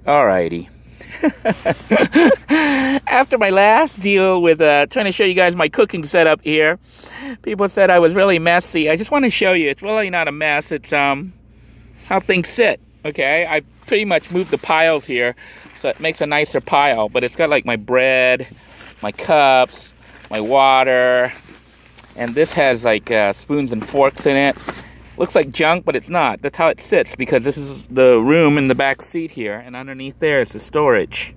Alrighty. After my last deal with trying to show you guys my cooking setup here, people said I was really messy. I just want to show you it's really not a mess. It's how things sit. Okay, I pretty much moved the piles here so it makes a nicer pile, but it's got like my bread, my cups, my water, and this has like spoons and forks in it. Looks like junk, but it's not. That's how it sits, because this is the room in the back seat here, and underneath there is the storage.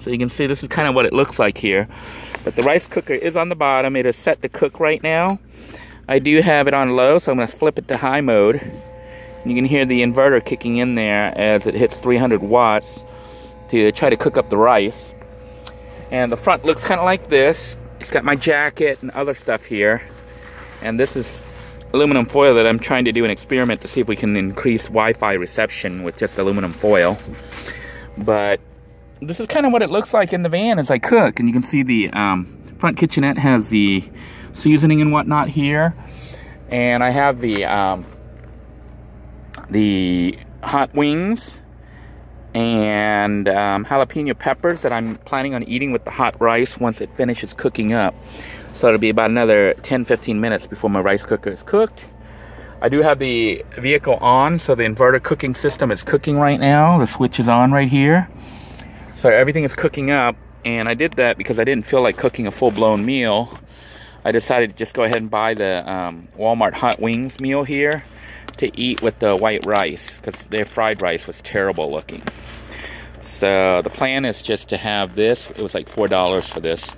So you can see this is kind of what it looks like here. But the rice cooker is on the bottom. It is set to cook right now. I do have it on low, so I'm going to flip it to high mode. And you can hear the inverter kicking in there as it hits 300 watts to try to cook up the rice. And the front looks kind of like this. It's got my jacket and other stuff here. And this is aluminum foil that I'm trying to do an experiment to see if we can increase Wi-Fi reception with just aluminum foil. But this is kind of what it looks like in the van as I cook. And you can see the front kitchenette has the seasoning and whatnot here. And I have the hot wings and jalapeno peppers that I'm planning on eating with the hot rice once it finishes cooking up. So it'll be about another 10-15 minutes before my rice cooker is cooked. I do have the vehicle on, so the inverter cooking system is cooking right now. The switch is on right here. So everything is cooking up, and I did that because I didn't feel like cooking a full-blown meal. I decided to just go ahead and buy the Walmart hot wings meal here to eat with the white rice, because their fried rice was terrible looking. So the plan is just to have this. It was like $4 for this,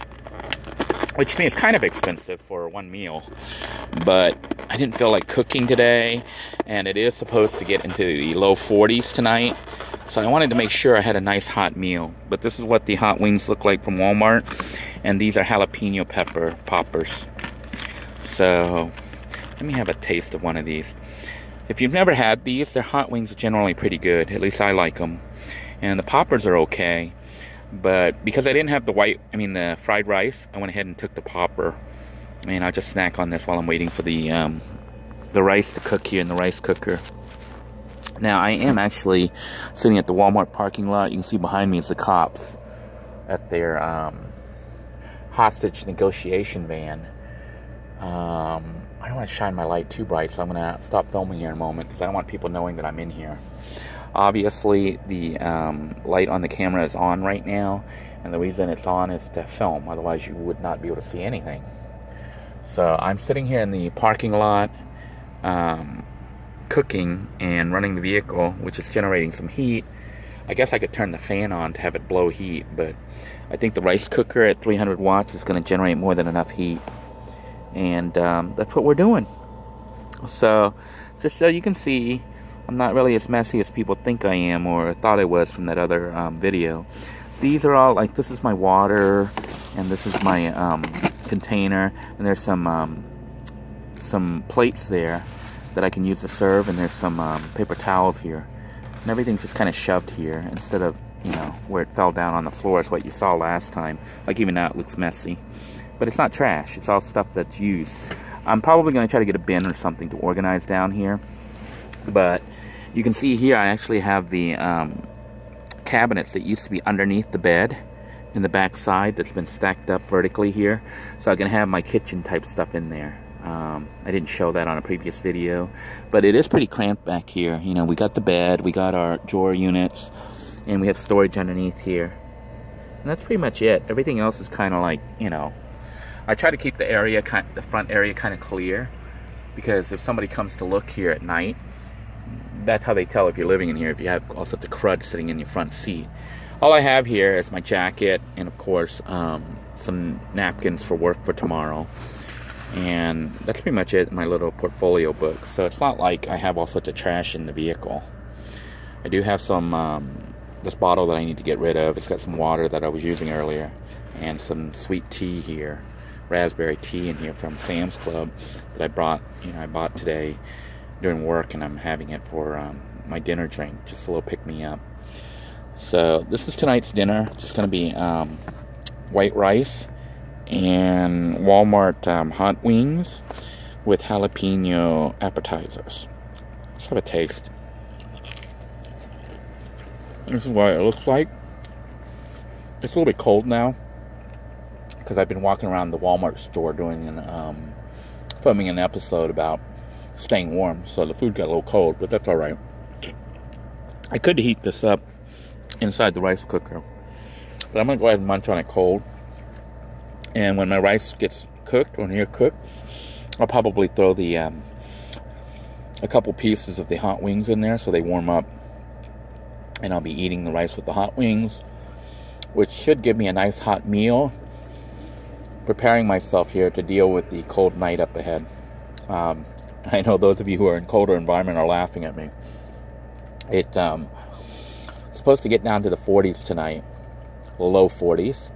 which means kind of expensive for one meal. But I didn't feel like cooking today, and it is supposed to get into the low 40s tonight. So I wanted to make sure I had a nice hot meal. But this is what the hot wings look like from Walmart, and these are jalapeno pepper poppers. So let me have a taste of one of these. If you've never had these, their hot wings are generally pretty good. At least I like them. And the poppers are okay. But because I didn't have the fried rice, I went ahead and took the popper. And I'll just snack on this while I'm waiting for the rice to cook here in the rice cooker. Now, I am actually sitting at the Walmart parking lot. You can see behind me is the cops at their hostage negotiation van. I don't want to shine my light too bright, so I'm going to stop filming here in a moment because I don't want people knowing that I'm in here. Obviously, the light on the camera is on right now, and the reason it's on is to film. Otherwise, you would not be able to see anything. So I'm sitting here in the parking lot, cooking and running the vehicle, which is generating some heat. I guess I could turn the fan on to have it blow heat, but I think the rice cooker at 300 watts is going to generate more than enough heat. And that's what we're doing. So just so you can see, I'm not really as messy as people think I am or thought I was from that other video. These are all like, this is my water, and this is my container, and there's some plates there that I can use to serve, and there's some paper towels here. And everything's just kind of shoved here instead of, you know, where it fell down on the floor is what you saw last time. Like even now it looks messy. But it's not trash. It's all stuff that's used. I'm probably going to try to get a bin or something to organize down here. But you can see here I actually have the cabinets that used to be underneath the bed in the back side that's been stacked up vertically here. So I can have my kitchen type stuff in there. I didn't show that on a previous video. But it is pretty cramped back here. You know, we got the bed, we got our drawer units, and we have storage underneath here. And that's pretty much it. Everything else is kind of like, you know, I try to keep the area, the front area kind of clear, because if somebody comes to look here at night, that's how they tell if you're living in here, if you have all sorts of crud sitting in your front seat. All I have here is my jacket and, of course, some napkins for work for tomorrow. And that's pretty much it in my little portfolio book. So it's not like I have all sorts of trash in the vehicle. I do have some, this bottle that I need to get rid of. It's got some water that I was using earlier, and some sweet tea here. Raspberry tea in here from Sam's Club that I bought today during work, and I'm having it for my dinner drink, just a little pick-me-up. So this is tonight's dinner. Just going to be white rice and Walmart hot wings with jalapeno appetizers. Let's have a taste. This is what it looks like. It's a little bit cold now because I've been walking around the Walmart store doing filming an episode about staying warm, so the food got a little cold, but that's all right. I could heat this up inside the rice cooker, but I'm gonna go ahead and munch on it cold. And when my rice gets cooked, or near cooked, I'll probably throw the a couple pieces of the hot wings in there so they warm up, and I'll be eating the rice with the hot wings, which should give me a nice hot meal. Preparing myself here to deal with the cold night up ahead. I know those of you who are in colder environment are laughing at me. It's supposed to get down to the 40s tonight, low 40s.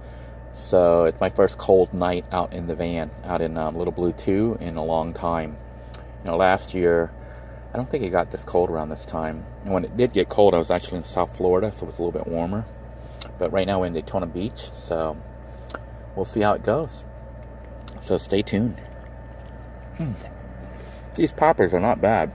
So it's my first cold night out in the van, out in Little Blue 2 in a long time. You know, last year, I don't think it got this cold around this time. And when it did get cold, I was actually in South Florida, so it was a little bit warmer. But right now we're in Daytona Beach, so we'll see how it goes. So stay tuned. These poppers are not bad.